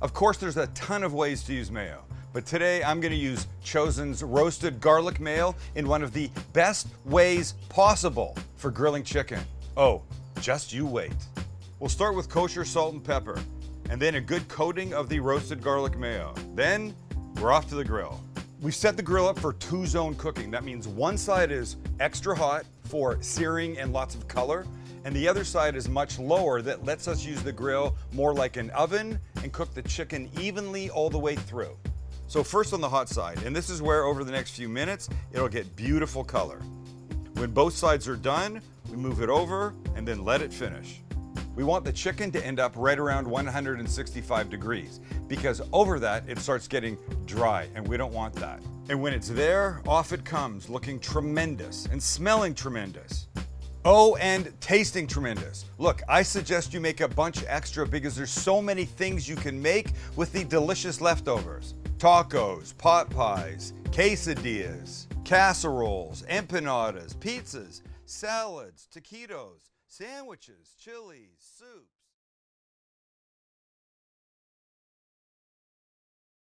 Of course, there's a ton of ways to use mayo, but today I'm gonna use Chosen's roasted garlic mayo in one of the best ways possible for grilling chicken. Oh, just you wait. We'll start with kosher salt and pepper, and then a good coating of the roasted garlic mayo. Then we're off to the grill. We've set the grill up for 2-zone cooking. That means one side is extra hot for searing and lots of color, and the other side is much lower that lets us use the grill more like an oven and cook the chicken evenly all the way through. So first on the hot side, and this is where over the next few minutes, it'll get beautiful color. When both sides are done, we move it over and then let it finish. We want the chicken to end up right around 165 degrees because over that, it starts getting dry and we don't want that. And when it's there, off it comes, looking tremendous and smelling tremendous. Oh, and tasting tremendous. Look, I suggest you make a bunch extra because there's so many things you can make with the delicious leftovers. Tacos, pot pies, quesadillas, casseroles, empanadas, pizzas, salads, taquitos, sandwiches, chilies, soups.